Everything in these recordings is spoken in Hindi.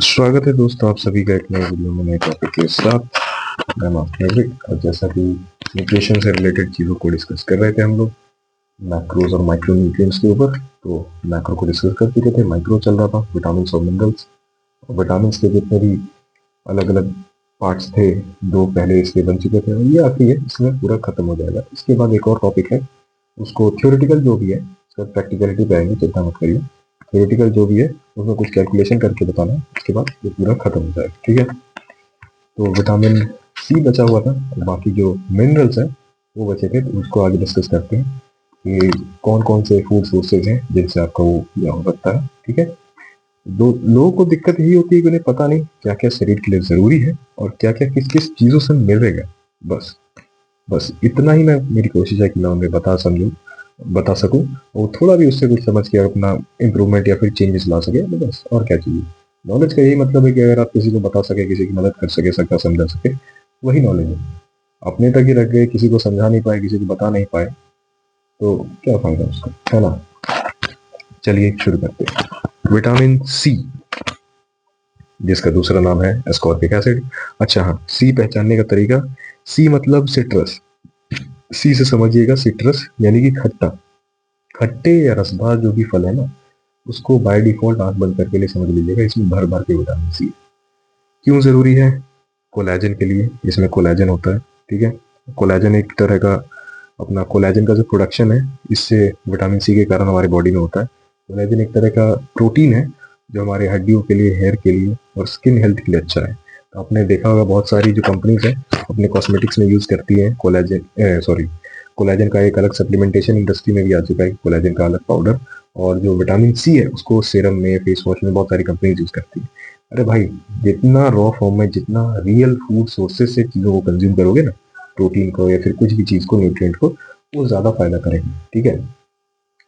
स्वागत है दोस्तों आप सभी का एक नए वीडियो में नए टॉपिक के साथ। मैं हूं आपका फेवरेट, और जैसा कि न्यूट्रिशन से रिलेटेड चीज़ों को डिस्कस कर रहे थे हम लोग मैक्रोज और माइक्रो न्यूट्रिएंट्स के ऊपर। तो मैक्रो को डिस्कस कर चुके थे, माइक्रो चल रहा था विटामिन और मिनरल्स। और विटामिन के जितने भी अलग अलग पार्ट्स थे, दो पहले इसके बन चुके थे और ये आखिरी है, इसमें पूरा खत्म हो जाएगा। इसके बाद एक और टॉपिक है, उसको थ्योरेटिकल जो भी है उसका प्रैक्टिकलिटी पे आएंगे, चिंता मत करिए। थ्योरेटिकल जो भी है उसमें कुछ कैलकुलेशन करके बताना है, उसके बाद ये पूरा खत्म हो जाएगा। ठीक है, तो विटामिन सी बचा हुआ था और बाकी जो मिनरल्स हैं वो बचे थे, तो उसको आगे डिस्कस करते हैं कि कौन कौन से फूड सोर्सेज हैं जिनसे आपका वो यह हो सकता है। ठीक है, दो लोगों को दिक्कत यही होती है कि उन्हें पता नहीं क्या क्या शरीर के लिए जरूरी है और क्या क्या किस किस चीजों से मिलेगा। बस बस इतना ही मैं, मेरी कोशिश है कि मैं उन्हें बता सकूं और थोड़ा भी उससे कुछ समझ के अपना इम्प्रूवमेंट या फिर चेंजेस ला सके। तो बस और क्या चाहिए। नॉलेज का यही मतलब है कि अगर आप किसी को बता सके, किसी की मदद कर सके, सबका समझा सके, वही नॉलेज है। अपने तक ही रख गए, किसी को समझा नहीं पाए, किसी को बता नहीं पाए, तो क्या फायदा उसका, है ना। चलिए शुरू करते हैं। विटामिन सी, जिसका दूसरा नाम है एस्कॉर्बिक एसिड। अच्छा हाँ, सी पहचानने का तरीका, सी मतलब सिट्रस। सी से समझिएगा सिट्रस यानी कि खट्टा। खट्टे या रसदार जो भी फल है ना, उसको बाय डिफॉल्ट आंख बंद करके लिए समझ लीजिएगा, इसमें भर भर के विटामिन सी है। क्यों जरूरी है? कोलेजन के लिए, इसमें कोलेजन होता है। ठीक है, कोलेजन एक तरह का, अपना कोलेजन का जो प्रोडक्शन है इससे विटामिन सी के कारण हमारे बॉडी में होता है। कोलेजन एक तरह का प्रोटीन है जो हमारे हड्डियों के लिए, हेयर के लिए और स्किन हेल्थ के लिए अच्छा है। तो आपने देखा होगा बहुत सारी जो कंपनीज है अपने कॉस्मेटिक्स में यूज करती है कोलेजन, सॉरी, कोलेजन का एक अलग सप्लीमेंटेशन इंडस्ट्री में भी आ चुका है, कोलेजन का अलग पाउडर। और जो विटामिन सी है उसको सीरम में, फेस वॉश में बहुत सारी कंपनीज यूज करती है। अरे भाई, जितना रॉ फॉर्म में, जितना रियल फूड सोर्सेज से चीजों को कंज्यूम करोगे ना, प्रोटीन को या फिर कुछ भी चीज को, न्यूट्रिएंट को, वो ज्यादा फायदा करेंगे। ठीक है,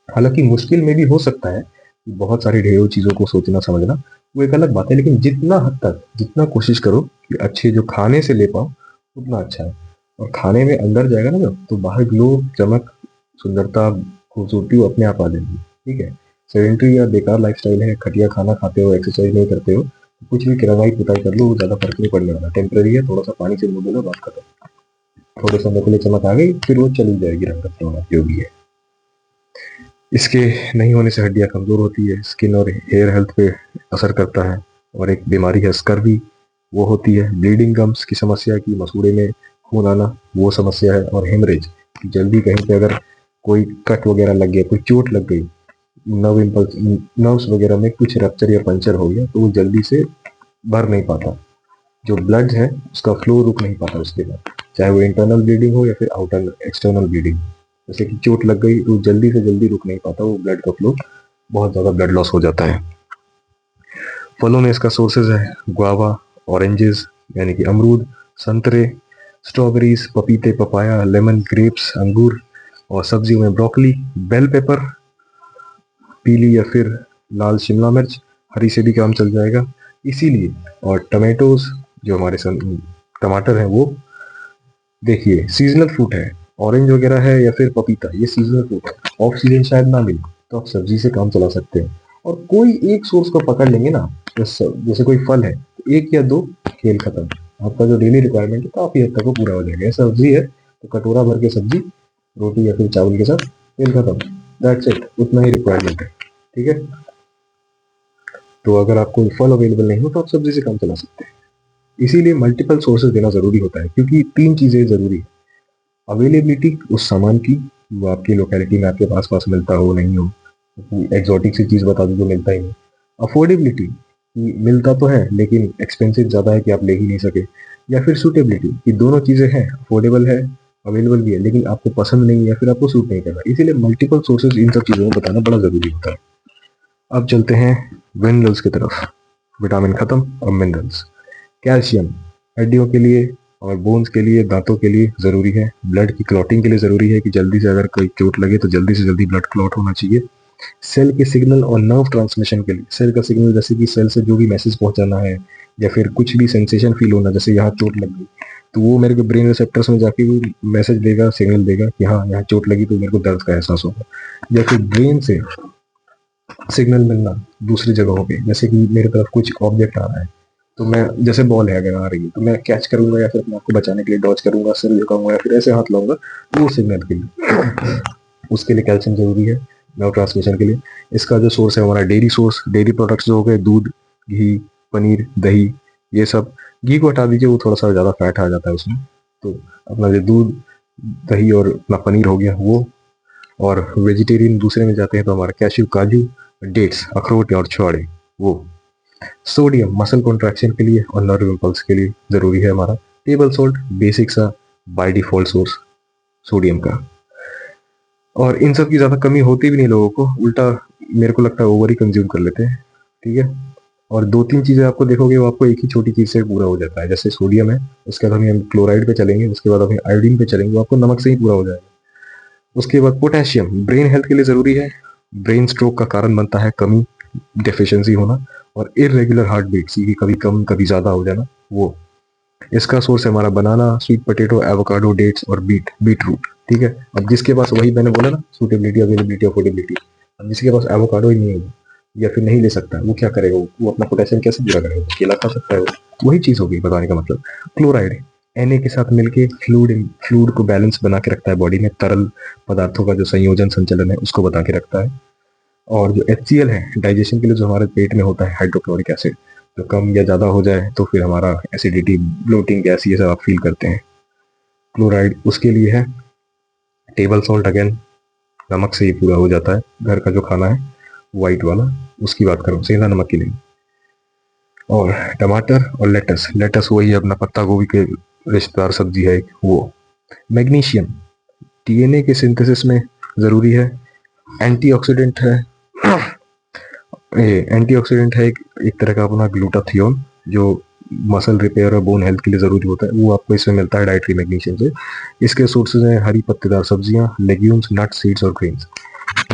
हालांकि मुश्किल में भी हो सकता है कि बहुत सारी ढेरों चीजों को सोचना समझना, वो एक अलग बात है, लेकिन जितना हद तक, जितना कोशिश करो कि अच्छे जो खाने से ले पाओ उतना अच्छा है। और खाने में अंदर जाएगा ना जब, तो बाहर ग्लो, चमक, सुंदरता, खूबसूरती वो अपने आप आ जाएगी। ठीक है, सेडेंट्री या बेकार लाइफस्टाइल है, घटिया खाना खाते हो, एक्सरसाइज नहीं करते हो, तो कुछ भी किरानाई पुताई कर लो, वो ज्यादा फर्क नहीं पड़ने वाला, टेम्पररी है। थोड़ा सा पानी से मुंह धो लो, बात खत्म। थोड़े समय के लिए चमक आ गई, फिर वो चली जाएगी, रंगत रौनक जो भी है। इसके नहीं होने से हड्डियां कमजोर होती है, स्किन और हेयर हेल्थ पे असर करता है। और एक बीमारी है स्कर्वी, वो होती है। ब्लीडिंग गम्स की समस्या, की मसूड़े में खून आना, वो समस्या है। और हेमरेज, जल्दी कहीं पे अगर कोई कट वगैरह लग गया, कोई चोट लग गई, नर्व इम्पल्स, नर्व्स वगैरह में कुछ रप्चर या पंचर हो गया, तो वो जल्दी से भर नहीं पाता। जो ब्लड है उसका फ्लो रुक नहीं पाता उसके बाद, चाहे वो इंटरनल ब्लीडिंग हो या फिर आउटर एक्सटर्नल ब्लीडिंग। जैसे कि चोट लग गई तो जल्दी से जल्दी रुक नहीं पाता वो ब्लड का फ्लो, बहुत ज्यादा ब्लड लॉस हो जाता है। फलों में इसका सोर्सेज है गुआवा, ऑरेंजेस यानी कि अमरूद, संतरे, स्ट्रॉबेरीज, पपीते, पपाया, लेमन, ग्रेप्स, अंगूर। और सब्जियों में ब्रोकली, बेल पेपर, पीली या फिर लाल शिमला मिर्च, हरी से भी काम चल जाएगा इसीलिए। और टमेटोज, जो हमारे टमाटर हैं, वो देखिए सीजनल फ्रूट है। ऑरेंज वगैरह है या फिर पपीता, ये सीजनल फ्रूट है, ऑफ सीजन शायद ना मिले, तो आप सब्जी से काम चला सकते हैं। और कोई एक सोर्स को पकड़ लेंगे ना, जैसे कोई फल है, तो एक या दो, खेल खत्म। आपका जो डेली रिक्वायरमेंट है काफी हद तक वो पूरा हो जाएगा। सब्जी है तो कटोरा भर के सब्जी, रोटी या फिर चावल के साथ, खेल खत्म। दैट्स इट, उतना ही रिक्वायरमेंट है। ठीक है, तो अगर आपको फल अवेलेबल नहीं हो तो आप सब्जी से काम चला सकते हैं। इसीलिए मल्टीपल सोर्सेज देना जरूरी होता है, क्योंकि तीन चीजें जरूरी है। अवेलेबिलिटी उस सामान की, वो आपकी लोकेलिटी में आपके पास पास मिलता हो नहीं हो, एग्जॉटिक सी चीज बता दो जो मिलता ही नहीं। अफोर्डेबिलिटी, मिलता तो है लेकिन एक्सपेंसिव ज्यादा है कि आप ले ही नहीं सके। या फिर सूटेबिलिटी, कि दोनों चीजें हैं, अफोर्डेबल है, अवेलेबल भी है, लेकिन आपको पसंद नहीं है या फिर आपको सूट नहीं कर रहा। इसीलिए मल्टीपल सोर्सेज इन सब चीजों को बताना बड़ा जरूरी होता है। अब चलते हैं मिनरल्स की तरफ। विटामिन खत्म, और मिनरल्स। कैल्शियम हड्डियों के लिए और बोन्स के लिए, दांतों के लिए जरूरी है। ब्लड की क्लॉटिंग के लिए जरूरी है, कि जल्दी से अगर कोई चोट लगे तो जल्दी से जल्दी ब्लड क्लॉट होना चाहिए। सेल के सिग्नल और नर्व ट्रांसमिशन के लिए, सेल का सिग्नल जैसे कि सेल से जो भी मैसेज पहुंचाना है, या फिर कुछ भी सेंसेशन फील होना, जैसे यहाँ चोट लग गई, तो वो मेरे को ब्रेन रिसेप्टर्स में जाके वो मैसेज देगा, सिग्नल देगा कि हाँ यहाँ चोट लगी, तो मेरे को दर्द का एहसास होगा। या फिर ब्रेन से सिग्नल मिलना दूसरी जगहों पे, जैसे कि मेरे तरफ कुछ ऑब्जेक्ट आ रहा है, तो मैं जैसे बॉल है अगर आ रही है तो मैं कैच करूंगा या फिर अपने आपको बचाने के लिए डॉज करूंगा, सिर झुकाऊंगा या फिर ऐसे हाथ लाऊंगा, तो वो सिग्नल के लिए, उसके लिए कैल्शियम जरूरी है न्यूरो ट्रांसमिशन के लिए। इसका जो सोर्स है हमारा डेयरी सोर्स, डेयरी प्रोडक्ट्स जो हो गए, दूध, घी, पनीर, दही, ये सब। घी को हटा दीजिए, वो थोड़ा सा ज़्यादा फैट आ जाता है उसमें। तो अपना जो दूध, दही और अपना पनीर हो गया वो। और वेजिटेरियन दूसरे में जाते हैं तो हमारा कैश्यू, काजू, डेट्स, अखरोट और छुआड़े वो। सोडियम मसल कॉन्ट्रैक्शन के लिए और नर्व इम्पल्स के लिए ज़रूरी है हमारा। टेबल सॉल्ट बेसिक सा बाय डिफॉल्ट सोर्स सोडियम का। और इन सब की ज़्यादा कमी होती भी नहीं लोगों को, उल्टा मेरे को लगता है ओवर ही कंज्यूम कर लेते हैं। ठीक है। और दो तीन चीज़ें आपको देखोगे वो आपको एक ही छोटी चीज़ से पूरा हो जाता है, जैसे सोडियम है, उसके बाद हम क्लोराइड पे चलेंगे, उसके बाद हम आयोडीन पे चलेंगे, वो आपको नमक से ही पूरा हो जाएगा। उसके बाद पोटेशियम ब्रेन हेल्थ के लिए ज़रूरी है, ब्रेन स्ट्रोक का कारण बनता है कमी, डेफिशिएंसी होना। और इरेगुलर हार्ट बीट्स, ये कभी कम कभी ज़्यादा हो जाना वो। इसका सोर्स है हमारा बनाना, स्वीट पोटैटो, एवोकाडो, डेट्स और बीट रूट। ठीक है। अब जिसके पास, वही मैंने बोला ना, सूटेबिलिटी, अवेलेबिलिटी, अफोर्डेबिलिटी। अब जिसके पास एवोकाडो ही नहीं है या फिर नहीं ले सकता, वो क्या करेगा? वो अपना पोटेशियम कैसे पूरा करेगा? केला खा सकता है वो। वही चीज़ होगी बताने का मतलब। क्लोराइड Na के साथ मिलके फ्लूइड को बैलेंस बना के रखता है बॉडी में, तरल पदार्थों का जो संयोजन संचलन है उसको बता के रखता है। और जो HCl है, डाइजेशन के लिए जो हमारे पेट में होता है, हाइड्रोक्लोरिक एसिड, जो कम या ज़्यादा हो जाए तो फिर हमारा एसिडिटी, ब्लोटिंग, गैस, ये सब आप फील करते हैं। क्लोराइड उसके लिए है। टेबल सॉल्ट अगेन नमक से ही पूरा हो जाता है, घर का जो खाना है वाइट वाला, उसकी बात करूँ, सेंधा नमक की नहीं। और टमाटर और लेटस, लेटस वही अपना पत्ता गोभी के रिश्तेदार सब्जी है वो। मैग्नीशियम DNA के सिंथेसिस में ज़रूरी है। एंटीऑक्सीडेंट है, ये एंटीऑक्सीडेंट है एक तरह का अपना ग्लूटाथियोन, जो मसल रिपेयर और बोन हेल्थ के लिए ज़रूरी होता है, वो आपको इसमें मिलता है डाइटरी मैग्नीशियम से। इसके सोर्सेज हैं हरी पत्तेदार सब्जियां, लेग्यूम्स, नट्स, सीड्स और ग्रेन्स।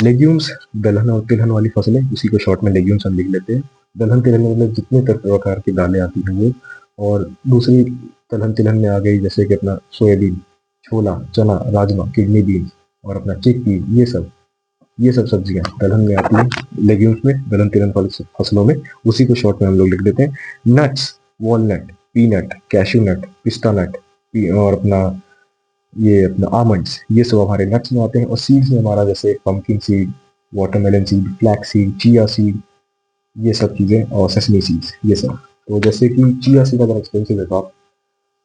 लेग्यूम्स दलहन और तिलहन वाली फसलें, उसी को शॉर्ट में लेग्यूम्स हम लिख लेते हैं। दलहन तिलहन में मतलब जितने प्रकार की दालें आती हैं वो। और दूसरी दलहन तिलहन में आ गई जैसे कि अपना सोयाबीन, छोला, चना, राजमा, किडनी बीन्स और अपना चिकपी, ये सब सब्जियां दलहन में आती हैं, लेग्यूम्स में, दलहन तिलहन वाली फसलों में। उसी को शॉर्ट में हम लोग लिख देते हैं। नट्स, वॉलनट, पीनट, कैशू नट, पिस्ता नट और अपना आमंड्स, ये सब हमारे नट्स में आते हैं। और सीड्स में हमारा जैसे pumpkin seed, watermelon seed, flax seed, chia seed, ये सब चीज़ें, और सेसमी सीड्स, ये सब। तो जैसे कि चिया सीड अगर एक्सपेंसिव है तो आप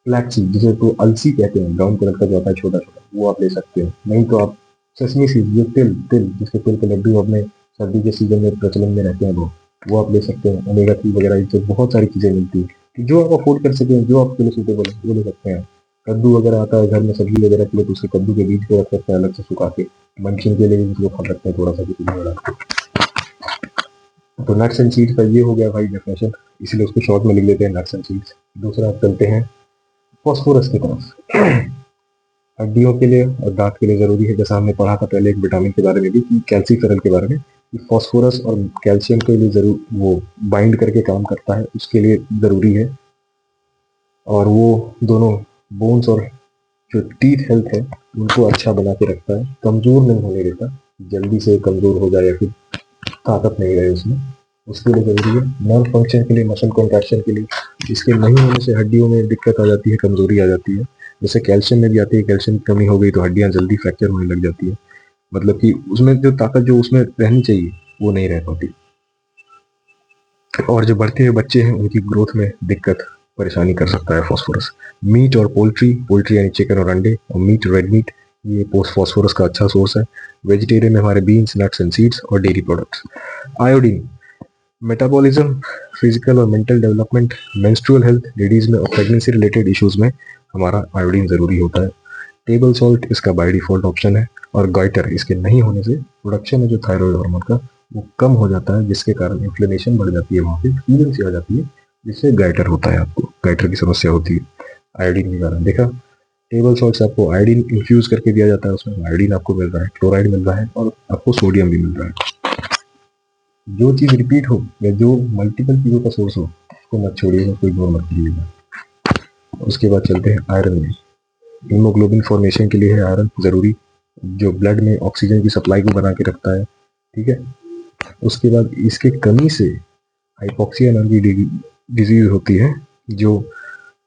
फ्लैक्स सीड, जिसे तो अलसी कहते हैं, ब्राउन कलर का जो आता है छोटा छोटा, वो आप ले सकते हो। नहीं तो आप सेसमी सीड, ये तिल तिल जिसके तिल के लड्डू अपने सर्दी के सीजन में प्रचलन में रहते हैं वो आप ले सकते हैं। ओमेगा 3 वगैरह ये बहुत सारी चीज़ें मिलती हैं कि जो आप अफोर्ड कर सकें, जो आपके लिए सूटेबल है वो ले सकते हैं। कद्दू वगैरह आता है घर में सब्जी वगैरह के लिए, तो उसके कद्दू के बीज को रख सकते हैं अलग से सुखा के, मंचिंग के लिए भी उसको खा सकते हैं थोड़ा सा कुछ नहीं डाल के। तो नट्स एंड सीड्स का ये हो गया भाई डेफिनेशन, इसलिए उसको शॉर्ट में लिख लेते हैं नट्स एंड सीड्स। दूसरा आप चलते हैं फॉस्फोरस की तरफ। हड्डियों के लिए और दांत के लिए जरूरी है, जैसा हमने पढ़ा था पहले एक विटामिन के बारे में भी, कि कैल्सीफेरल के बारे में, कि फॉस्फोरस और कैल्शियम के लिए जरूर वो बाइंड करके काम करता है, उसके लिए जरूरी है। और वो दोनों बोन्स और जो टीथ हेल्थ है उनको अच्छा बना के रखता है, कमजोर नहीं होने देता, जल्दी से कमजोर हो जाए या फिर ताकत नहीं रहे उसमें, उसके लिए जरूरी है। नर्व फंक्शन के लिए, मसल कॉन्ट्रैक्शन के लिए, इसके नहीं होने से हड्डियों में दिक्कत आ जाती है, कमजोरी आ जाती है। जैसे कैल्शियम में भी आती है, कैल्शियम की कमी हो गई तो हड्डियां जल्दी फ्रैक्चर होने लग जाती है, मतलब कि उसमें जो ताकत जो उसमें रहनी चाहिए वो नहीं रह पाती। और जो बढ़ते हुए बच्चे हैं उनकी ग्रोथ में दिक्कत परेशानी कर सकता है फॉस्फोरस। मीट और पोल्ट्री, पोल्ट्री यानी चिकन और अंडे, और मीट, रेड मीट, ये फॉस्फोरस का अच्छा सोर्स है। वेजिटेरियन में हमारे बीन्स, नट्स एंड सीड्स और dairy products. Iodine metabolism, physical और mental development, menstrual health, ladies में और प्रेगनेंसी रिलेटेड इश्यूज में हमारा आयोडीन ज़रूरी होता है। टेबल सॉल्ट इसका बाय डिफॉल्ट ऑप्शन है। और गाइटर, इसके नहीं होने से प्रोडक्शन है जो थायराइड हार्मोन का वो कम हो जाता है, जिसके कारण इन्फ्लेमेशन बढ़ जाती है, वहाँ पे फीलिंग सी आ जाती है, जिससे गाइटर होता है, आपको गाइटर की समस्या होती है आयोडीन के कारण। देखा, टेबल सॉल्ट से आपको आयोडीन इन्फ्यूज करके दिया जाता है, उसमें आयोडीन आपको मिल रहा है, क्लोराइड मिल रहा है और आपको सोडियम भी मिल रहा है। जो चीज़ रिपीट हो या जो मल्टीपल चीज़ों का सोर्स हो उसको मत छोड़िएगा, कोई इग्नोर मत कीजिएगा। उसके बाद चलते हैं आयरन में। हीमोग्लोबिन फॉर्मेशन के लिए है आयरन ज़रूरी, जो ब्लड में ऑक्सीजन की सप्लाई को बना के रखता है। ठीक है। उसके बाद इसके कमी से हाइपोक्सिया नाम की डिजीज होती है, जो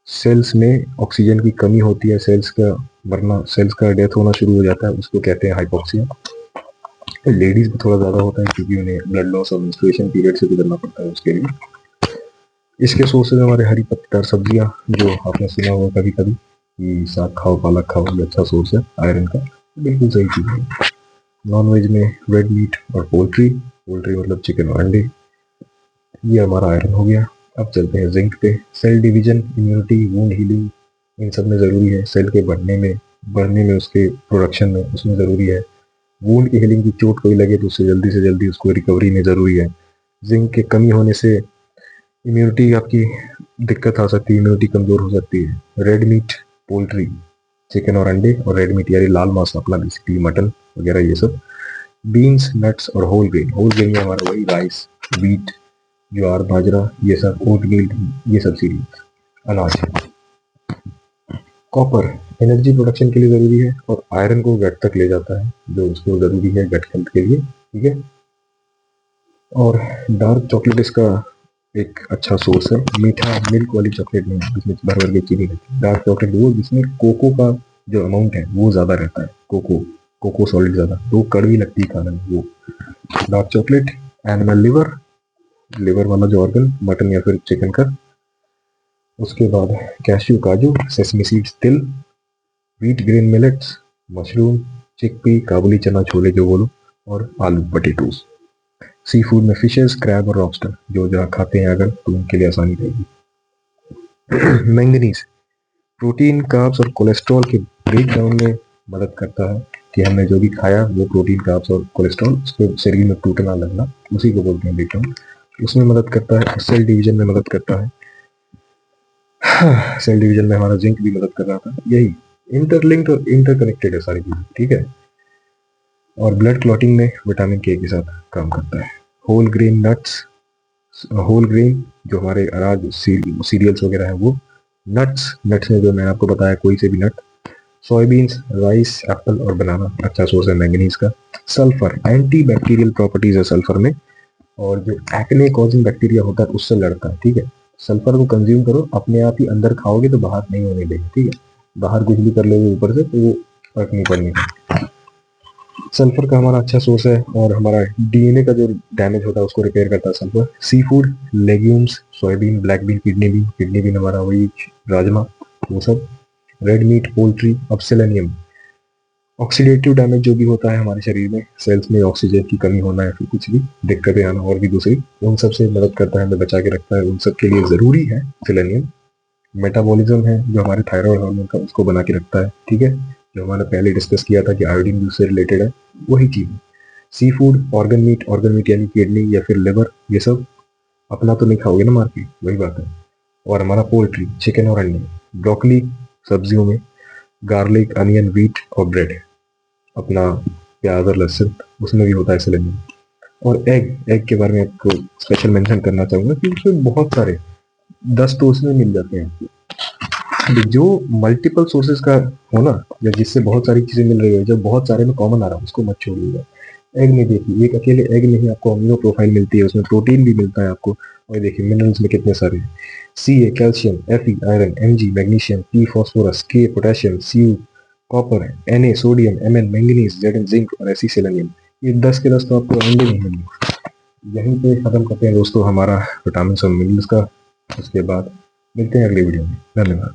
सेल्स में ऑक्सीजन की कमी होती है, सेल्स का मरना, सेल्स का डेथ होना शुरू हो जाता है, उसको कहते हैं हाइपोक्सिया। लेडीज में थोड़ा ज्यादा होता है क्योंकि उन्हें ब्लड लॉस और मेंस्ट्रुएशन पीरियड से गुजरना पड़ता है उसके लिए। इसके सोर्सेज हमारे हरी पत्तेदार सब्जियां, जो आपने सुना होगा कभी कभी कि साग खाओ पालक खाओ, ये अच्छा सोर्स है आयरन का, बिल्कुल सही चीज है। नॉन वेज में रेड मीट और पोल्ट्री, पोल्ट्री मतलब चिकन और अंडे, ये हमारा आयरन हो गया। अब चलते हैं जिंक पे। Cell division, immunity, wound healing, इन सब में ज़रूरी है। सेल के बढ़ने में उसके प्रोडक्शन में, उसमें ज़रूरी है। वुंड की हीलिंग की, चोट कोई लगे तो उससे जल्दी उसको रिकवरी में ज़रूरी है। जिंक के कमी होने से इम्यूनिटी आपकी दिक्कत आ सकती है, इम्यूनिटी कमज़ोर हो सकती है। रेड मीट, पोल्ट्री, चिकन और अंडे, और रेड मीट यानी लाल मांस अपना, बेसिकली मटन वगैरह ये सब। बीन्स, नट्स और होल ग्रेन, होल ग्रेन में हमारा वही राइस, व्हीट, ज्वार, बाजरा, ये सब, ओटमील, ये सब सीरियल्स, अनाज। कॉपर एनर्जी प्रोडक्शन के लिए जरूरी है और आयरन को गट तक ले जाता है, जो उसको जरूरी है गट हेल्थ के लिए, ठीक है। और डार्क चॉकलेट इसका एक अच्छा सोर्स है। मीठा मिल्क वाली चॉकलेट नहीं, जिसमें भर भर के चीनी रहती है। डार्क चॉकलेट वो जिसमें कोको का जो अमाउंट है वो ज्यादा रहता है, कोको सॉलिड ज्यादा, तो कड़वी लगती है खाने में वो dark chocolate. Animal liver, liver वाला जो ऑर्गन, मटन या फिर चिकन का। उसके बाद कैश्यू, काजू, सेसमी सीड्स, तिल, wheat grain millets, mushroom, chickpea, काबुली चना छोले जो बोलो, और आलू पटेटोज। सी फूड में फिशेस, क्रैब और लॉबस्टर, जो जहाँ खाते हैं अगर तो उनके लिए आसानी रहेगी। मैंगनीज प्रोटीन, कार्ब्स और कोलेस्ट्रॉल के ब्रेक डाउन में मदद करता है, कि हमने जो भी खाया वो प्रोटीन, कार्ब्स और कोलेस्ट्रॉल, उसको शरीर में टूटना लगना, उसी को बोलते हैं ब्रेक डाउन। उसमें मदद करता है। सेल डिवीजन में मदद करता है। सेल डिवीजन में हमारा जिंक भी मदद कर रहा था। यही इंटरलिंक्ड और इंटरकनेक्टेड है सारी चीजें, ठीक है। और ब्लड क्लॉटिंग में विटामिन के साथ काम करता है। Whole grain nuts, whole grain जो हमारे अनाज सीरियल्स वगैरह है वो। नट्स में जो मैंने आपको बताया, कोई से भी नट। सोयाबीन्स, राइस, एप्पल और बनाना अच्छा सोर्स है मैंगनीज का। सल्फर, एंटी बैक्टीरियल प्रॉपर्टीज है सल्फर में, और जो एक्ने कॉजिंग बैक्टीरिया होता है उससे लड़ता है, ठीक है। सल्फर को कंज्यूम करो, अपने आप ही अंदर खाओगे तो बाहर नहीं होने देगा, ठीक है। बाहर कुछ भी कर लोगे ऊपर से तो वो फर्क नहीं पड़ने का। सल्फर का हमारा अच्छा सोर्स है, और हमारा डीएनए का जो डैमेज होता है उसको रिपेयर करता है sulphur. Sea food, legumes, soybean, black bean, kidney bean हमारा वही राजमा, वो सब। Red meat, poultry. अब सेलेनियम, ऑक्सीडेटिव डैमेज जो भी होता है हमारे शरीर में, सेल्स में ऑक्सीजन की कमी होना या फिर कुछ भी दिक्कतें आना और भी दूसरी, उन सब से मदद करता है, हमें बचा के रखता है, उन सब के लिए जरूरी है सेलेनियम। मेटाबॉलिज्म है जो हमारे थायराइड हार्मोन का, उसको बना के रखता है, ठीक है। जो हमने पहले डिस्कस किया था कि आयोडीन भी उससे रिलेटेड है, वही चीज है। सी फूड, ऑर्गन मीट यानी किडनी या फिर लिवर, ये सब अपना तो नहीं खाओगे ना मार के, वही बात है। और हमारा पोल्ट्री, चिकन और अंडे। ब्रोकली सब्जियों में, गार्लिक, अनियन, व्हीट और ब्रेड, अपना प्याज और लहसुन, उसमें भी होता है सेलेनियम। और एग के बारे में आपको स्पेशल मेंशन करना चाहूंगा कि उसमें बहुत सारे 10 तो उसमें मिल जाते हैं आपको। जो मल्टीपल सोर्सेज का हो ना, या जिससे बहुत सारी चीजें मिल रही है, जब बहुत सारे में कॉमन आ रहा है उसको मत छोड़िएगा। एग में देखिए, एक अकेले एग में ही आपको अमीनो प्रोफाइल मिलती है, उसमें प्रोटीन भी मिलता है आपको। और देखिए मिनरल्स में कितने सारे हैं। C A calcium, F E iron, M G magnesium, P phosphorus, K potassium, C U copper, N A sodium, M N manganese, Z N zinc और ऐसी सेलेनियम। ये 10 के 10 तो आपको अंडे नहीं मिलेंगे। यहीं पे खत्म करते हैं दोस्तों हमारा विटामिन और मिनरल्स का। उसके बाद मिलते हैं अगले वीडियो में। धन्यवाद।